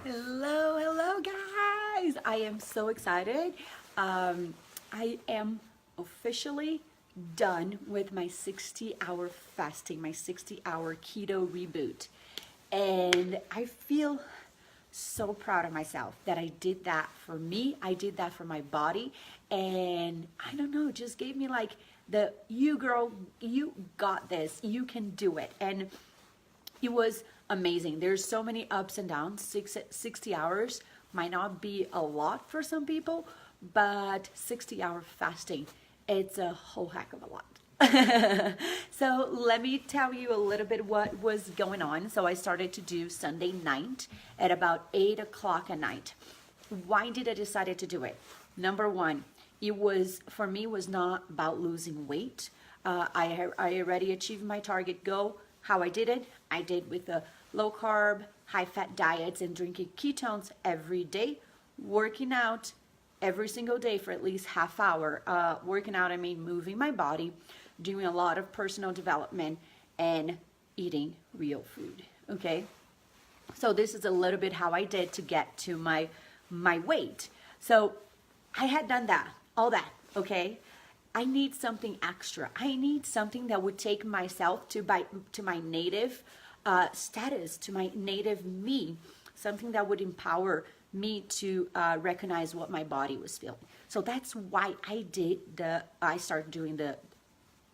Hello, guys. I am so excited. I am officially done with my 60-hour fasting, my 60-hour keto reboot. And I feel so proud of myself that I did that for me. I did that for my body. And I don't know, it just gave me like you girl, you got this. You can do it. And it was amazing. There's so many ups and downs. 60 hours might not be a lot for some people, but 60-hour fasting, it's a whole heck of a lot. So let me tell you a little bit what was going on. So I started to do Sunday night at about 8 o'clock at night. Why did I decide to do it? Number one, it was, for me, was not about losing weight. I already achieved my target goal. How I did it? I did with a low carb, high fat diets and drinking ketones every day, working out every single day for at least half hour. Working out, I mean moving my body, doing a lot of personal development and eating real food. Okay. So this is a little bit how I did to get to my weight. So I had done that, all that, okay? I need something extra. I need something that would take myself to my native status, to my native me, something that would empower me to recognize what my body was feeling. So that's why I started doing the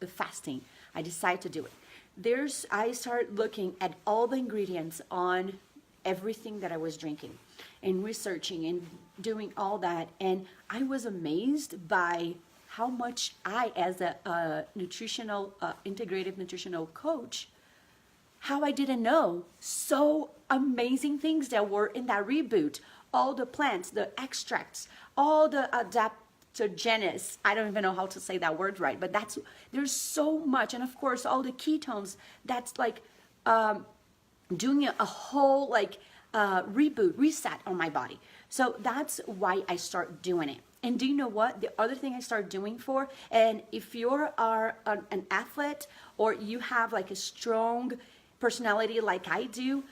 fasting. I decided to do it. I started looking at all the ingredients on everything that I was drinking and researching and doing all that. And I was amazed by how much I, as a nutritional, integrative nutritional coach, how I didn't know so amazing things that were in that reboot. All the plants, the extracts, all the adaptogens. I don't even know how to say that word right, but there's so much. And of course, all the ketones, that's like doing a whole reboot, reset on my body. So that's why I start doing it. And do you know what? The other thing I started doing and if you're an athlete or you have like a strong personality like I do,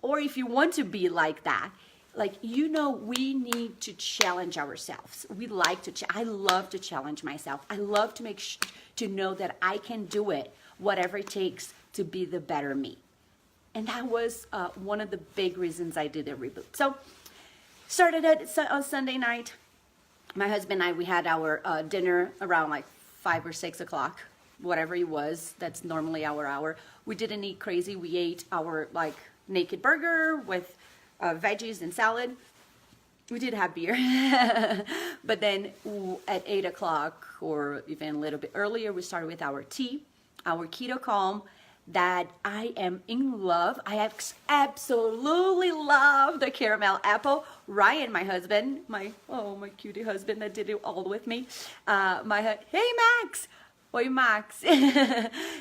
or if you want to be like that, we need to challenge ourselves. I love to challenge myself. I love to to know that I can do it, whatever it takes to be the better me. And that was one of the big reasons I did a reboot. So started on Sunday night. My husband and I, we had our dinner around like 5 or 6 o'clock, whatever it was. That's normally our hour. We didn't eat crazy. We ate our naked burger with veggies and salad. We did have beer. But then at 8 o'clock or even a little bit earlier, we started with our tea, our Keto Calm, that I am in love. I absolutely love the caramel apple. Ryan, my husband, my cutie husband that did it all with me. Hey Max, oi Max.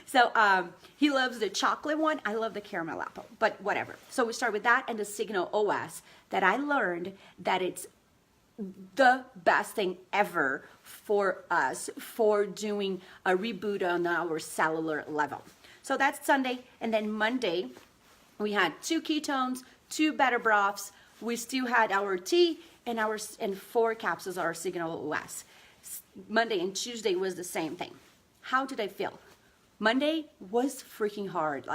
So he loves the chocolate one. I love the caramel apple, but whatever. So we start with that and the Signal OS that I learned that it's the best thing ever for us for doing a reboot on our cellular level. So that's Sunday. And then Monday, we had 2 ketones, 2 better broths. We still had our tea and 4 capsules of our Signal OS. Monday and Tuesday was the same thing. How did I feel? Monday was freaking hard.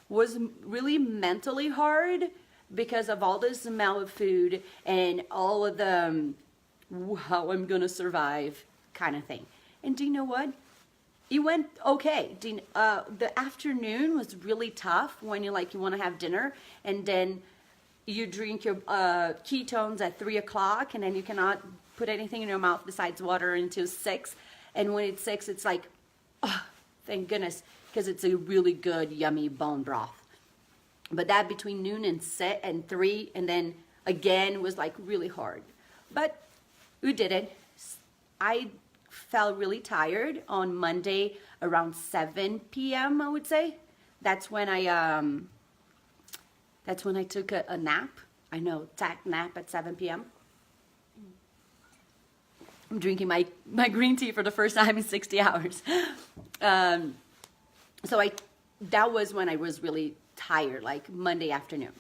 Was really mentally hard because of all the smell of food and all of the how I'm gonna survive kind of thing. And do you know what? It went okay. The afternoon was really tough when you want to have dinner and then you drink your ketones at 3 o'clock and then you cannot put anything in your mouth besides water until 6. And when it's 6, it's like, oh, thank goodness, because it's a really good, yummy bone broth. But that between noon and 3 and then again was really hard. But we did it. I felt really tired on Monday around 7 p.m. I would say. That's when I took a nap. I know, tack nap at 7 p.m. I'm drinking my green tea for the first time in 60 hours. So that was when I was really tired, Monday afternoon.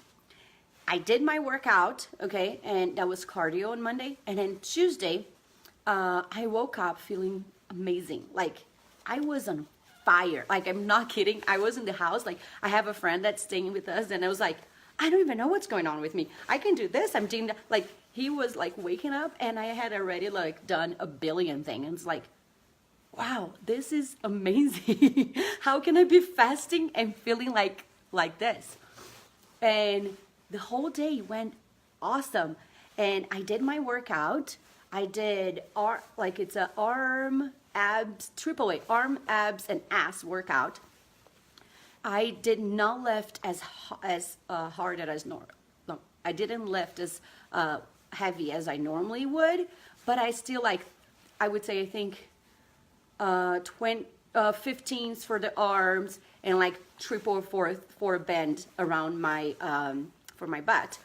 I did my workout, okay, and that was cardio on Monday. And then Tuesday, I woke up feeling amazing. Like I was on fire. Like I'm not kidding. I was in the house. Like I have a friend that's staying with us, and I was like, I don't even know what's going on with me. I can do this. I'm doing that. Like he was like waking up, and I had already like done a billion things. And it's like, wow, this is amazing. How can I be fasting and feeling like this? And the whole day went awesome. And I did my workout. I did it's a arm, abs, triple A, arm, abs, and ass workout. I did not lift as hard as normal. No, I didn't lift as heavy as I normally would, but I still I would say I think 15s for the arms and like triple for a bend around my for my butt.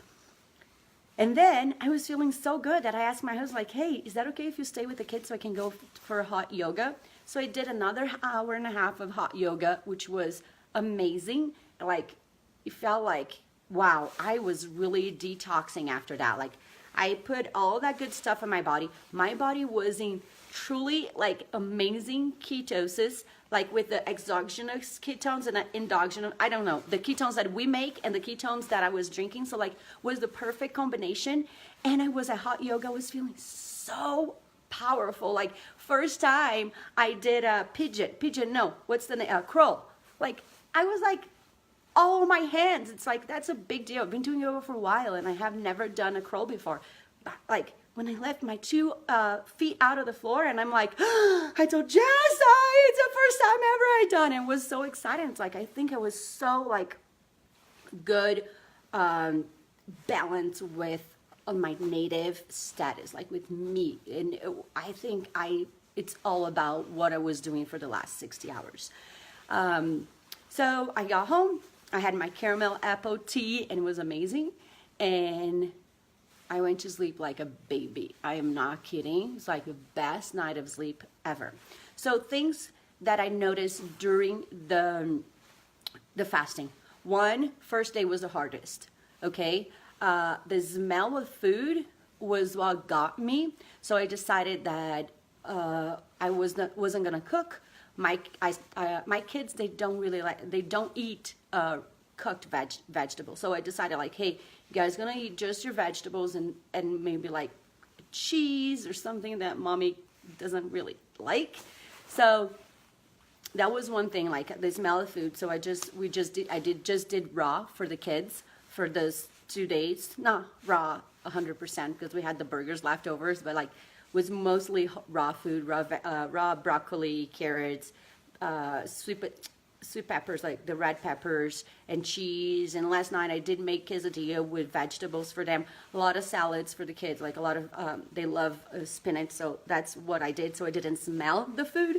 And then I was feeling so good that I asked my husband, like, hey, is that okay if you stay with the kids so I can go for hot yoga? So I did another hour and a half of hot yoga, which was amazing. Like, it felt like, wow, I was really detoxing after that. Like, I put all that good stuff in my body. My body was in truly like amazing ketosis, like with the exogenous ketones and the endogenous, I don't know, the ketones that we make and the ketones that I was drinking. So like was the perfect combination. And I was at hot yoga, I was feeling so powerful. Like first time I did a crawl. Like I was like, all my hands. It's like, that's a big deal. I've been doing yoga for a while and I have never done a crawl before. But like when I left my 2 feet out of the floor and I'm like, I told Jessa, it's the first time ever I done it. It was so exciting. It's like, I think I was so like good balance with my native status, like with me. And I think it's all about what I was doing for the last 60 hours. So I got home, I had my caramel apple tea and it was amazing. And I went to sleep like a baby. I am not kidding. It's like the best night of sleep ever. So things that I noticed during the fasting. One, first day was the hardest, okay? The smell of food was what got me. So I decided that I wasn't gonna cook. My kids, they don't eat cooked vegetables. So I decided like, hey, you guys gonna eat just your vegetables and maybe like cheese or something that mommy doesn't really like. So that was one thing, like the smell of food. So I just did raw for the kids for those 2 days. Not raw 100% because we had the burgers leftovers, but like was mostly raw food, raw broccoli, carrots, sweet peppers, like the red peppers and cheese. And last night I did make quesadilla with vegetables for them. A lot of salads for the kids, like a lot of, they love spinach. So that's what I did. So I didn't smell the food.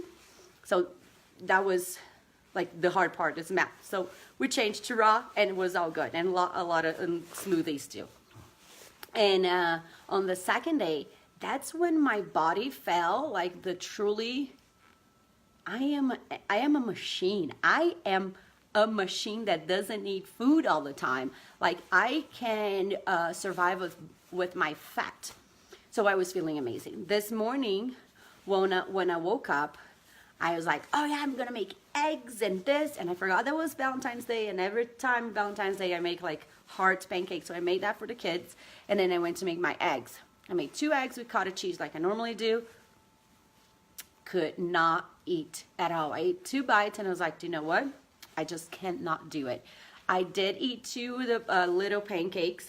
So that was like the hard part, the smell. So we changed to raw and it was all good. And a lot of smoothies too. And on the second day, that's when my body felt like the truly, I am a machine. I am a machine that doesn't need food all the time. Like I can survive with my fat. So I was feeling amazing. This morning, when I woke up, I was like, oh yeah, I'm gonna make eggs and this, and I forgot that was Valentine's Day. And every time Valentine's Day, I make like hearts pancakes. So I made that for the kids, and then I went to make my eggs. I made 2 eggs with cottage cheese like I normally do. Could not eat at all. I ate 2 bites and I was like, do you know what? I just cannot do it. I did eat 2 of the little pancakes,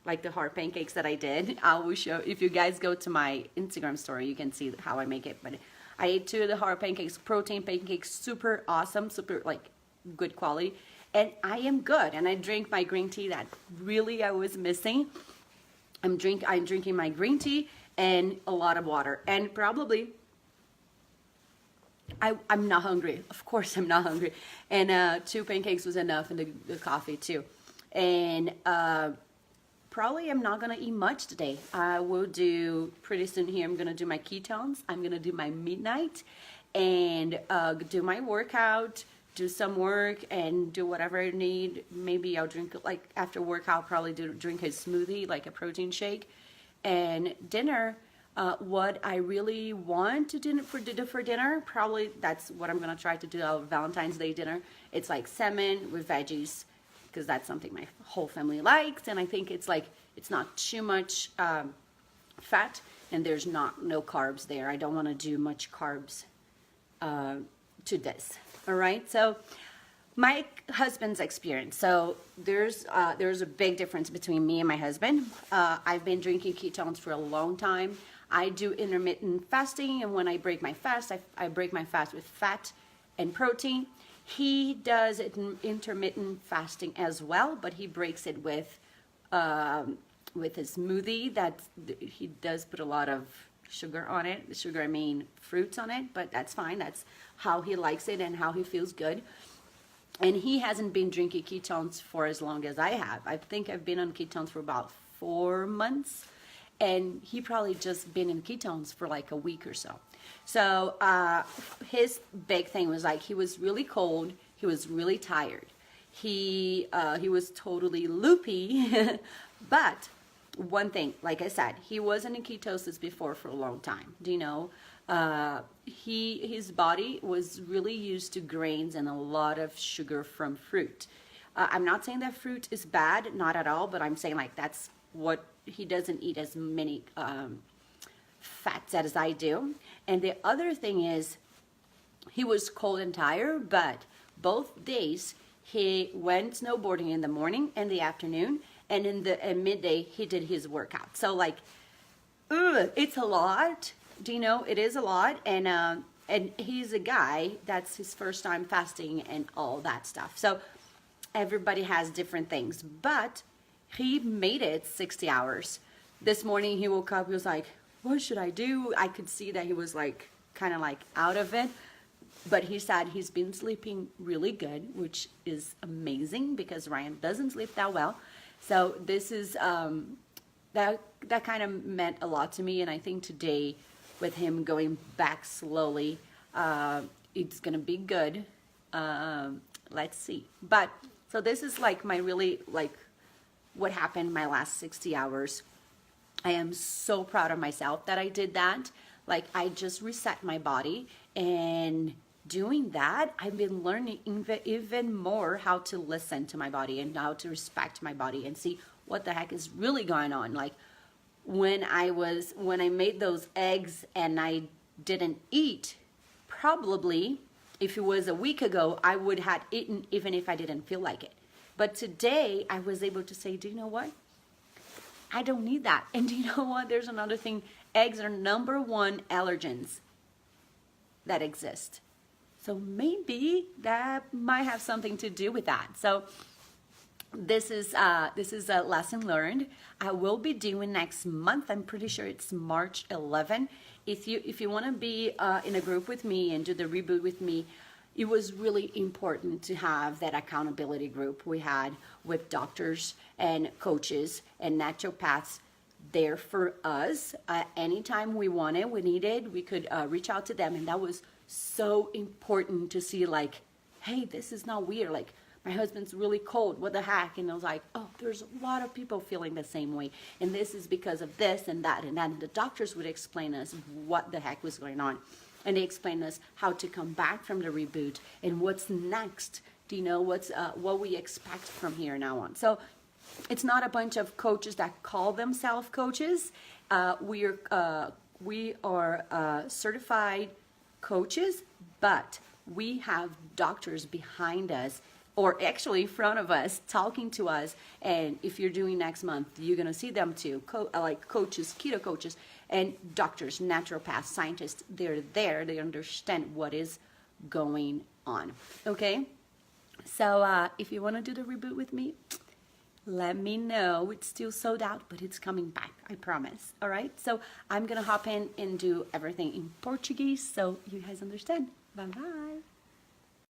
like the heart pancakes that I did. I will show, if you guys go to my Instagram story, you can see how I make it. But I ate 2 of the heart pancakes, protein pancakes, super awesome, super like good quality. And I am good. And I drink my green tea that really I was missing. I'm drinking my green tea and a lot of water. And probably I'm not hungry. Of course I'm not hungry. And 2 pancakes was enough, and the coffee too. And probably I'm not going to eat much today. I will do, pretty soon here, I'm going to do my ketones. I'm going to do my midnight and do my workout, do some work and do whatever I need. Maybe I'll drink, like after work, I'll probably drink a smoothie, like a protein shake. And dinner, what I really want to do for dinner, probably that's what I'm gonna try to do on Valentine's Day dinner. It's like salmon with veggies, because that's something my whole family likes, and I think it's like it's not too much fat, and there's no carbs there. I don't want to do much carbs to this. All right, so my husband's experience. So there's a big difference between me and my husband. I've been drinking ketones for a long time. I do intermittent fasting, and when I break my fast, I break my fast with fat and protein. He does intermittent fasting as well, but he breaks it with his smoothie. That he does put a lot of sugar on it. Sugar, I mean fruits on it, but that's fine. That's how he likes it and how he feels good. And he hasn't been drinking ketones for as long as I have. I think I've been on ketones for about 4 months, and he probably just been in ketones for like a week or so. So his big thing was like he was really cold, he was really tired, he was totally loopy, but one thing, like I said, he wasn't in ketosis before for a long time. Do you know? His body was really used to grains and a lot of sugar from fruit. I'm not saying that fruit is bad, not at all, but I'm saying like that's what he doesn't eat as many fats as I do. And the other thing is he was cold and tired, but both days he went snowboarding in the morning and the afternoon, and in the midday he did his workout. So like, it's a lot. Do you know? It is a lot, and he's a guy that's his first time fasting and all that stuff. So everybody has different things, but he made it 60 hours. This morning he woke up, he was like, what should I do? I could see that he was like kind of like out of it, but he said he's been sleeping really good, which is amazing because Ryan doesn't sleep that well. So this is that kind of meant a lot to me, and I think today with him going back slowly, it's gonna be good. Let's see. But so this is like my really like what happened my last 60 hours. I am so proud of myself that I did that. Like I just reset my body, and doing that, I've been learning even more how to listen to my body and how to respect my body and see what the heck is really going on. Like when I made those eggs and I didn't eat, probably if it was a week ago, I would have eaten even if I didn't feel like it. But today I was able to say, do you know what? I don't need that. And do you know what? There's another thing. Eggs are #1 allergens that exist. So maybe that might have something to do with that. So this is a lesson learned. I will be doing next month. I'm pretty sure it's March 11. If you want to be in a group with me and do the reboot with me, it was really important to have that accountability group we had with doctors and coaches and naturopaths there for us. Anytime we wanted, we needed, we could reach out to them. And that was so important to see like, hey, this is not weird. Like my husband's really cold. What the heck? And I was like, oh, there's a lot of people feeling the same way. And this is because of this and that and that. And the doctors would explain us what the heck was going on. And they explained us how to come back from the reboot and what's next. Do you know what we expect from here now on? So it's not a bunch of coaches that call themselves coaches. We are certified coaches, but we have doctors behind us, or actually in front of us, talking to us. And if you're doing next month, you're gonna see them too, like coaches, keto coaches, and doctors, naturopaths, scientists. They're there. They understand what is going on. Okay. So if you want to do the reboot with me, let me know. It's still sold out, but it's coming back, I promise. All right, so I'm gonna hop in and do everything in Portuguese so you guys understand. Bye bye.